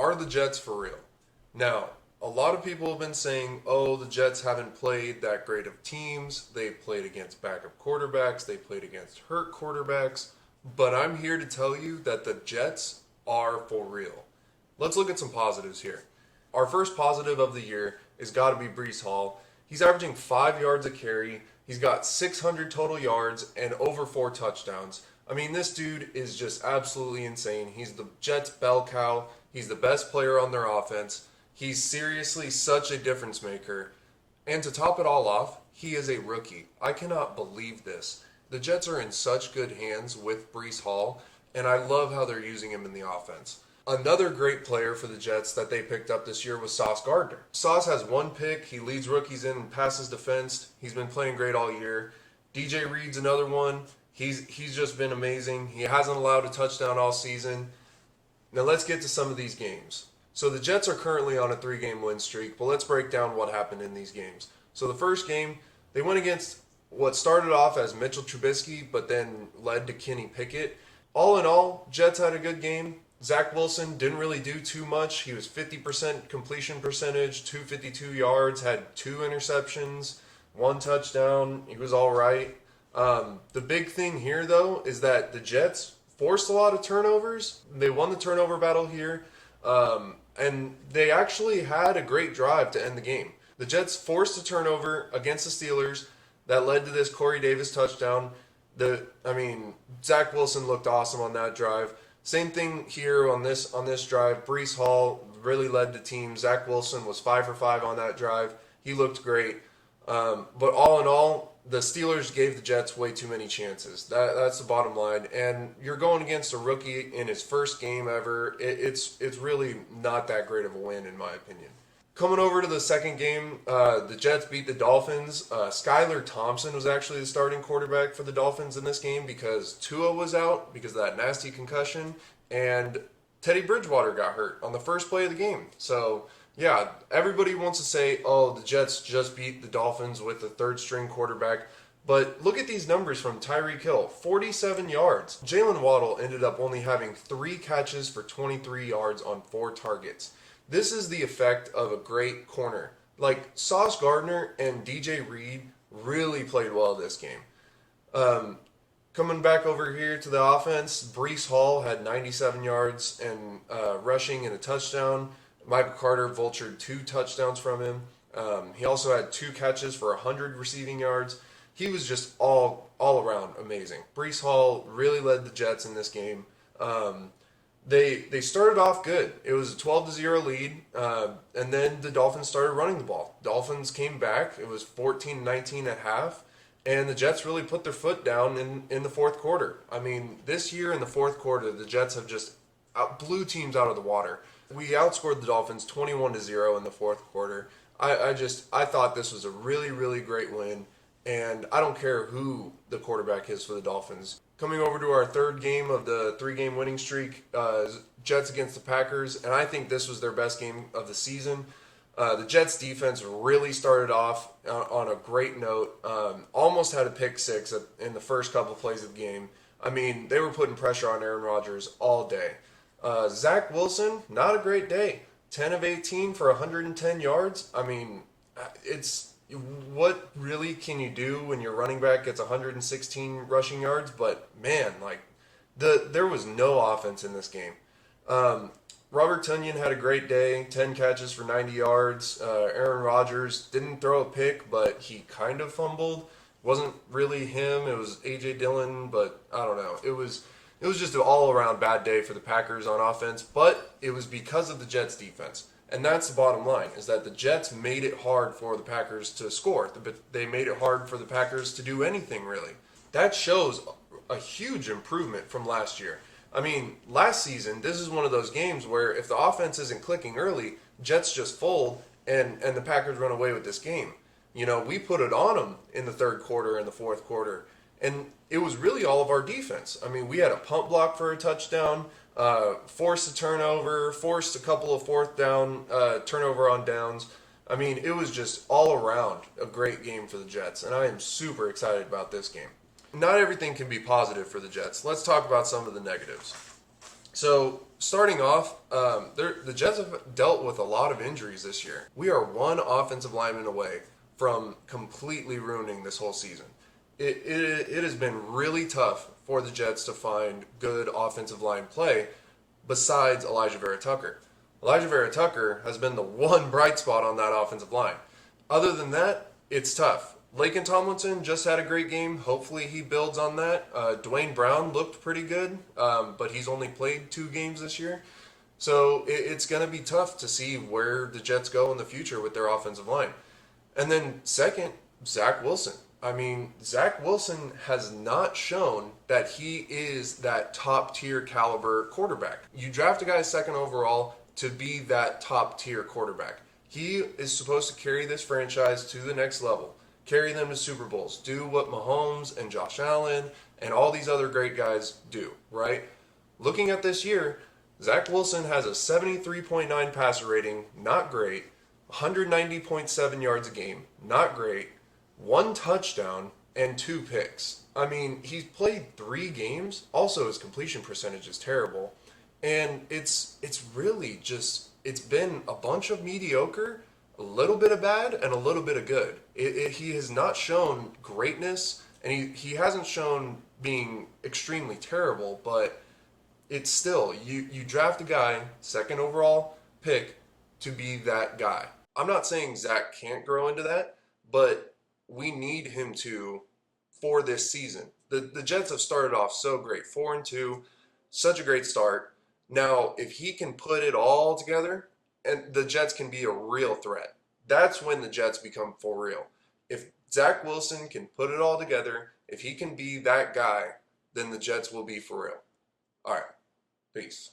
Are the Jets for real? Now, a lot of people have been saying, oh, the Jets haven't played that great of teams. They played against backup quarterbacks. They played against hurt quarterbacks. But I'm here to tell you that the Jets are for real. Let's look at some positives here. Our first positive of the year is got to be Breece Hall. He's averaging 5 yards a carry. He's got 600 total yards and over 4 touchdowns. I mean, this dude is just absolutely insane. He's the Jets' bell cow. He's the best player on their offense. He's seriously such a difference maker. And to top it all off, he is a rookie. I cannot believe this. The Jets are in such good hands with Breece Hall, and I love how they're using him in the offense. Another great player for the Jets that they picked up this year was Sauce Gardner. Sauce has 1 pick. He leads rookies in passes defense. He's been playing great all year. DJ Reed's another one. He's just been amazing. He hasn't allowed a touchdown all season. Now let's get to some of these games. So the Jets are currently on a 3-game win streak, but let's break down what happened in these games. So the first game, they went against what started off as Mitchell Trubisky, but then led to Kenny Pickett. All in all, Jets had a good game. Zach Wilson didn't really do too much. He was 50% completion percentage, 252 yards, had 2 interceptions, 1 touchdown. He was all right. The big thing here, though, is that the Jets forced a lot of turnovers. They won the turnover battle here, and they actually had a great drive to end the game. The Jets forced a turnover against the Steelers that led to this Corey Davis touchdown. Zach Wilson looked awesome on that drive. Same thing here on this drive. Breece Hall really led the team. Zach Wilson was 5 for 5 on that drive. He looked great. But all in all, the Steelers gave the Jets way too many chances. That's the bottom line. And you're going against a rookie in his first game ever. It's really not that great of a win, in my opinion. Coming over to the second game, the Jets beat the Dolphins. Skylar Thompson was actually the starting quarterback for the Dolphins in this game because Tua was out because of that nasty concussion, and Teddy Bridgewater got hurt on the first play of the game. So, yeah, everybody wants to say, oh, the Jets just beat the Dolphins with the third-string quarterback. But look at these numbers from Tyreek Hill, 47 yards. Jalen Waddle ended up only having 3 catches for 23 yards on 4 targets. This is the effect of a great corner. Like, Sauce Gardner and DJ Reed really played well this game. Coming back over here to the offense, Breece Hall had 97 yards and rushing and a touchdown. Michael Carter vultured 2 touchdowns from him. He also had 2 catches for 100 receiving yards. He was just all around amazing. Breece Hall really led the Jets in this game. They started off good. It was a 12-0 lead, and then the Dolphins started running the ball. Dolphins came back. It was 14-19 at half, and the Jets really put their foot down in the fourth quarter. I mean, this year in the fourth quarter, the Jets have just blew teams out of the water. We outscored the Dolphins 21-0 in the fourth quarter. I thought this was a really, really great win, and I don't care who the quarterback is for the Dolphins. Coming over to our third game of the 3-game winning streak, Jets against the Packers, and I think this was their best game of the season. The Jets defense really started off on a great note. Almost had a pick 6 in the first couple of plays of the game. I mean, they were putting pressure on Aaron Rodgers all day. Zach Wilson, not a great day. 10 of 18 for 110 yards. I mean, what really can you do when your running back gets 116 rushing yards? But man, there was no offense in this game. Robert Tonyan had a great day, 10 catches for 90 yards. Aaron Rodgers didn't throw a pick, but he kind of fumbled. Wasn't really him. It was A.J. Dillon, but I don't know. It was just an all-around bad day for the Packers on offense, but it was because of the Jets' defense. And that's the bottom line, is that the Jets made it hard for the Packers to score. They made it hard for the Packers to do anything, really. That shows a huge improvement from last year. I mean, last season, this is one of those games where if the offense isn't clicking early, Jets just fold, and the Packers run away with this game. You know, we put it on them in the third quarter and the fourth quarter, and it was really all of our defense. I mean, we had a punt block for a touchdown, forced a turnover, forced a couple of fourth down turnover on downs. I mean, it was just all around a great game for the Jets, and I am super excited about this game. Not everything can be positive for the Jets. Let's talk about some of the negatives. So starting off, the Jets have dealt with a lot of injuries this year. We are one offensive lineman away from completely ruining this whole season. It has been really tough for the Jets to find good offensive line play besides Elijah Vera Tucker. Elijah Vera Tucker has been the one bright spot on that offensive line. Other than that, it's tough. Laken Tomlinson just had a great game. Hopefully he builds on that. Dwayne Brown looked pretty good, but he's only played 2 games this year. So it's going to be tough to see where the Jets go in the future with their offensive line. And then second, Zach Wilson. I mean, Zach Wilson has not shown that he is that top tier caliber quarterback. You draft a guy second overall to be that top tier quarterback. He is supposed to carry this franchise to the next level, carry them to Super Bowls, do what Mahomes and Josh Allen and all these other great guys do, right? Looking at this year, Zach Wilson has a 73.9 passer rating, not great, 190.7 yards a game, not great, 1 touchdown, and 2 picks. I mean, he's played 3 games. Also, his completion percentage is terrible. And it's really just it's been a bunch of mediocre, a little bit of bad, and a little bit of good. He has not shown greatness, and he hasn't shown being extremely terrible, but it's still you draft a guy second overall pick to be that guy. I'm not saying Zach can't grow into that, but we need him to for this season. The Jets have started off so great, 4-2, such a great start. Now, if he can put it all together, and the Jets can be a real threat, that's when the Jets become for real. If Zach Wilson can put it all together, if he can be that guy, then the Jets will be for real. All right, peace.